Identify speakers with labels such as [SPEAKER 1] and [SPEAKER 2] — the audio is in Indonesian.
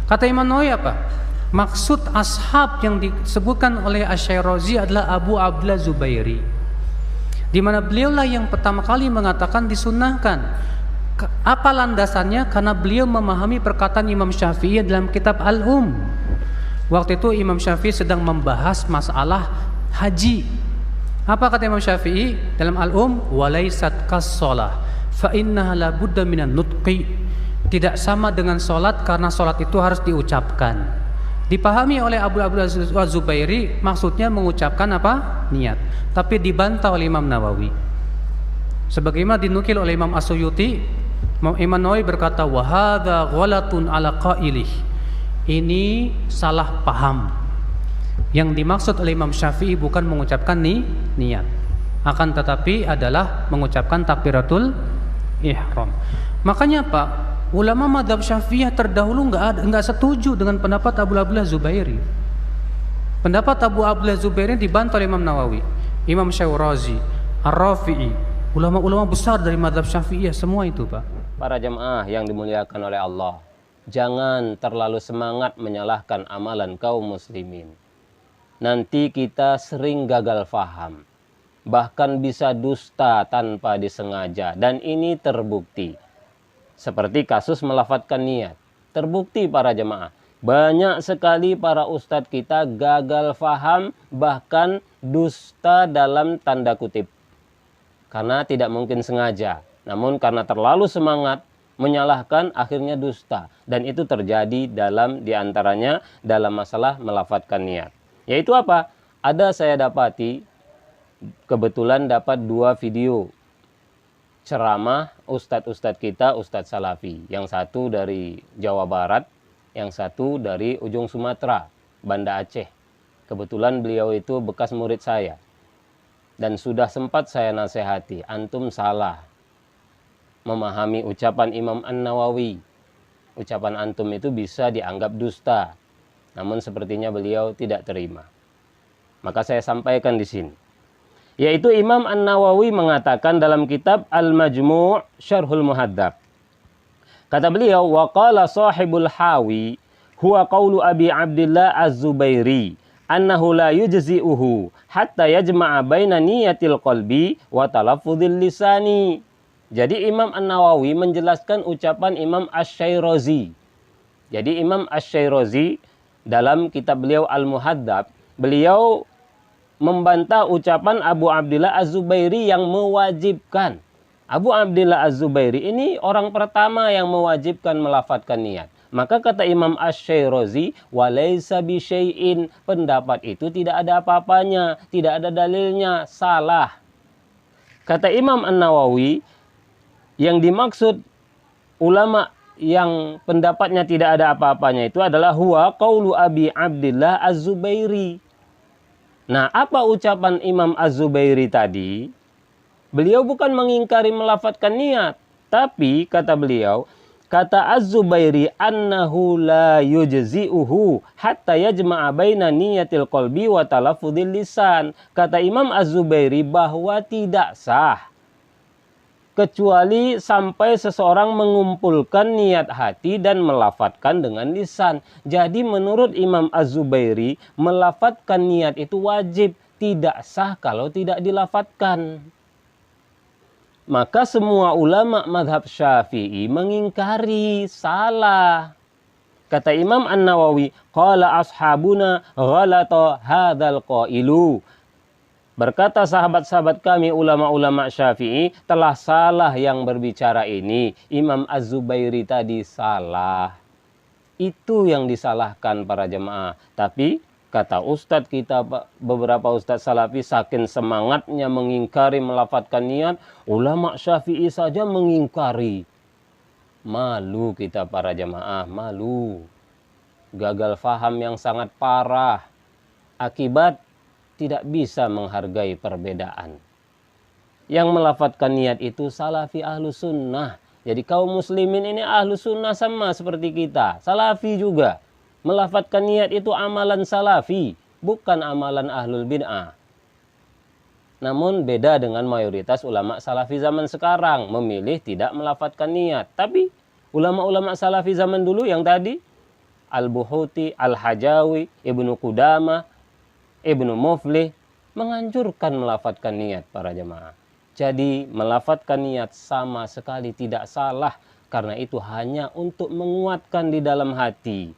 [SPEAKER 1] Kata Imam Nawawi apa? Maksud ashab yang disebutkan oleh Asy-Syairazi adalah Abu Abdullah Zubairi, di mana beliaulah yang pertama kali mengatakan disunnahkan. Apa landasannya? Karena beliau memahami perkataan Imam Syafi'i dalam kitab Al-Um. Waktu itu Imam Syafi'i sedang membahas masalah haji. Apa kata Imam Syafi'i dalam Al-Um? Walaysat kas-shalah fa innaha la budda minan nutqi. Tidak sama dengan solat karena solat itu harus diucapkan. Dipahami oleh Abu Abdullah Zubairi maksudnya mengucapkan apa? Niat. Tapi dibantah oleh Imam Nawawi. Sebagaimana dinukil oleh Imam As-Suyuti, Imam Nawawi berkata wa hadza ghalatun ala qailih. Ini salah paham. Yang dimaksud oleh Imam Syafi'i bukan mengucapkan niat, akan tetapi adalah mengucapkan takbiratul ihram. Makanya Pak, ulama mazhab Syafi'iyah terdahulu enggak setuju dengan pendapat Abu Abdullah Zubairi. Pendapat Abu Abdullah Zubairi dibantah oleh Imam Nawawi, Imam Syairazi, Ar-Rafi'i, ulama-ulama besar dari mazhab Syafi'iyah semua itu, Pak.
[SPEAKER 2] Para jemaah yang dimuliakan oleh Allah, jangan terlalu semangat menyalahkan amalan kaum muslimin. Nanti kita sering gagal faham, bahkan bisa dusta tanpa disengaja, dan ini terbukti. Seperti kasus melafadzkan niat, terbukti para jemaah. Banyak sekali para ustadz kita gagal faham, bahkan dusta dalam tanda kutip. Karena tidak mungkin sengaja, namun karena terlalu semangat menyalahkan akhirnya dusta. Dan itu terjadi diantaranya dalam masalah melafadzkan niat. Yaitu apa? Ada saya dapati, kebetulan dapat 2 video ceramah ustadz-ustadz kita, Ustadz Salafi. Yang satu dari Jawa Barat, yang satu dari ujung Sumatera, Banda Aceh. Kebetulan beliau itu bekas murid saya. Dan sudah sempat saya nasihati, antum salah memahami ucapan Imam An-Nawawi. Ucapan antum itu bisa dianggap dusta. Namun sepertinya beliau tidak terima. Maka saya sampaikan di sini. Yaitu Imam An-Nawawi mengatakan dalam kitab Al-Majmu' Syarhul Muhadzab. Kata beliau, wa qala sahibul hawi huwa qawlu Abi Abdillah Az-Zubairi annahu la yujzi'uhu hatta yajma'a baina niyatil qalbi wa talaffuzil lisani. Jadi Imam An-Nawawi menjelaskan ucapan Imam Asy-Syairazi. Jadi Imam Asy-Syairazi dalam kitab beliau Al-Muhadzab, beliau membantah ucapan Abu Abdillah Az-Zubairi yang mewajibkan. Abu Abdillah Az-Zubairi ini orang pertama yang mewajibkan melafadzkan niat. Maka kata Imam Asy-Syairazi, walaysa bisyai'in, pendapat itu tidak ada apa-apanya, tidak ada dalilnya, salah. Kata Imam An-Nawawi, yang dimaksud ulama yang pendapatnya tidak ada apa-apanya itu adalah huwa qaulu Abi Abdillah Az-Zubairi. Nah, apa ucapan Imam Az-Zubairi tadi? Beliau bukan mengingkari melafadzkan niat, tapi kata beliau, kata Az-Zubairi annahu la yujzi'uhu hatta yajma'a baina niyatil qalbi wa talaffuzil lisan. Kata Imam Az-Zubairi bahwa tidak sah kecuali sampai seseorang mengumpulkan niat hati dan melafadzkan dengan lisan. Jadi menurut Imam Az-Zubairi, melafadzkan niat itu wajib, tidak sah kalau tidak dilafadzkan. Maka semua ulama mazhab Syafi'i mengingkari, salah. Kata Imam An-Nawawi, qala ashabuna ghalata hadzal qailu. Berkata sahabat-sahabat kami ulama-ulama Syafi'i, telah salah yang berbicara ini. Imam Az-Zubairi tadi salah. Itu yang disalahkan para jemaah. Tapi kata ustadz kita, beberapa ustadz Salafi, saking semangatnya mengingkari melafadzkan niat, ulama Syafi'i saja mengingkari. Malu kita para jemaah, malu. Gagal faham yang sangat parah. Akibat tidak bisa menghargai perbedaan. Yang melafadzkan niat itu Salafi ahlu sunnah. Jadi kaum muslimin ini ahlu sunnah sama seperti kita. Salafi juga. Melafadzkan niat itu amalan Salafi, bukan amalan ahlul bid'ah. Namun beda dengan mayoritas ulama Salafi zaman sekarang, memilih tidak melafadzkan niat. Tapi ulama-ulama Salafi zaman dulu yang tadi, Al-Buhuti, Al-Hajawi, Ibnu Qudamah, Ibnu Muflih menganjurkan melafadzkan niat para jemaah. Jadi melafadzkan niat sama sekali tidak salah, karena itu hanya untuk menguatkan di dalam hati.